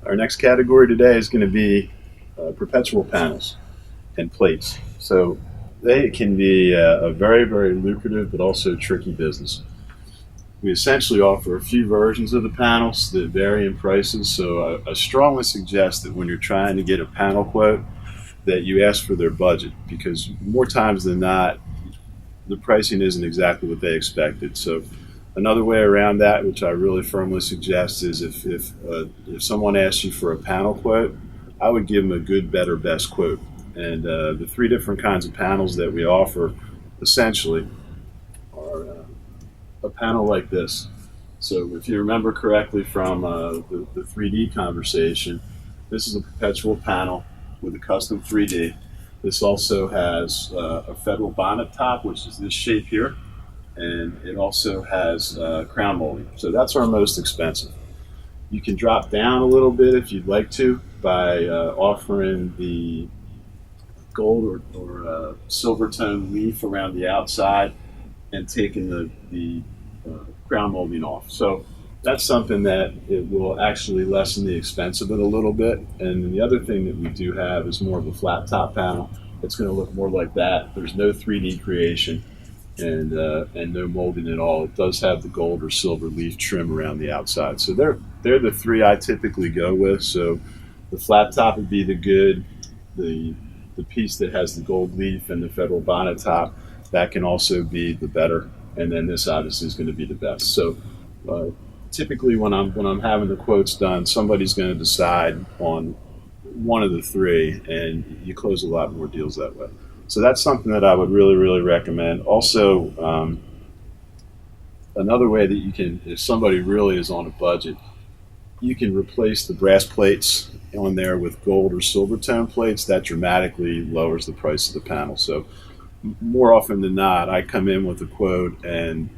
Our next category today is going to be perpetual panels and plates. So they can be a very, very lucrative but also tricky business. We essentially offer a few versions of the panels that vary in prices. So I strongly suggest that when you're trying to get a panel quote, that you ask for their budget, because more times than not, the pricing isn't exactly what they expected. So another way around that, which I really firmly suggest, is if someone asks you for a panel quote, I would give them a good, better, best quote. And the three different kinds of panels that we offer essentially are a panel like this. So if you remember correctly from the 3D conversation, this is a perpetual panel with a custom 3D. This also has a federal bonnet top, which is this shape here, and it also has crown molding. So that's our most expensive. You can drop down a little bit if you'd like to by offering the gold or silver tone leaf around the outside and taking the crown molding off. So that's something that it will actually lessen the expense of it a little bit. And the other thing that we do have is more of a flat top panel. It's going to look more like that. There's no 3D creation and no molding at all. It does have the gold or silver leaf trim around the outside. So they're the three I typically go with. So the flat top would be the good, the piece that has the gold leaf and the federal bonnet top, that can also be the better. And then this obviously is going to be the best. So typically when I'm having the quotes done, somebody's going to decide on one of the three, and you close a lot more deals that way. So that's something that I would really, really recommend. Also, another way that you can, if somebody really is on a budget, you can replace the brass plates on there with gold or silver tone plates. That dramatically lowers the price of the panel. So more often than not, I come in with a quote, and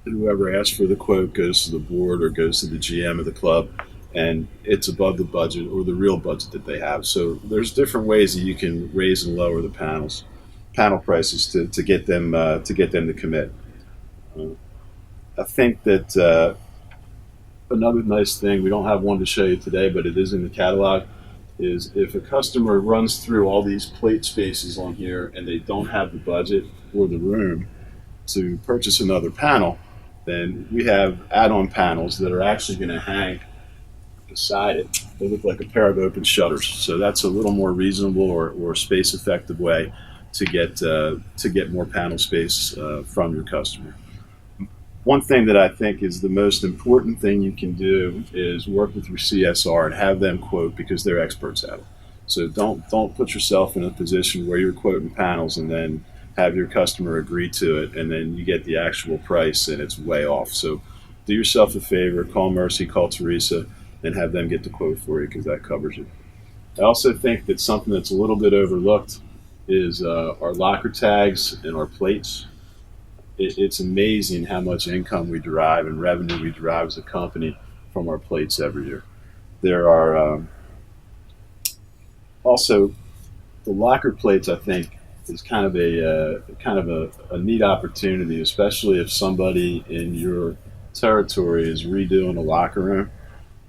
whoever asks for the quote goes to the board or goes to the GM of the club, and it's above the budget or the real budget that they have. So there's different ways that you can raise and lower the panel prices to get them to commit. I think that another nice thing, we don't have one to show you today, but it is in the catalog, is if a customer runs through all these plate spaces on here and they don't have the budget or the room to purchase another panel, then we have add-on panels that are actually going to hang beside it. They look like a pair of open shutters. So that's a little more reasonable or space-effective way to get more panel space from your customer. One thing that I think is the most important thing you can do is work with your CSR and have them quote, because they're experts at it. So don't put yourself in a position where you're quoting panels and then have your customer agree to it, and then you get the actual price and it's way off. So do yourself a favor, call Mercy, call Teresa, and have them get the quote for you, because that covers it. I also think that something that's a little bit overlooked is our locker tags and our plates. It's amazing how much income we derive and revenue we derive as a company from our plates every year. There are also the locker plates, I think, is kind of a neat opportunity, especially if somebody in your territory is redoing a locker room.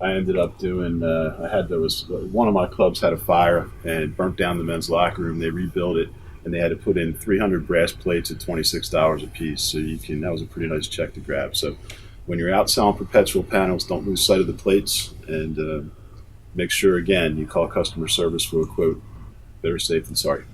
I ended up doing. One of my clubs had a fire and burnt down the men's locker room. They rebuilt it, and they had to put in 300 brass plates at $26 a piece. So that was a pretty nice check to grab. So when you're out selling perpetual panels, don't lose sight of the plates, and make sure again you call customer service for a quote. Better safe than sorry.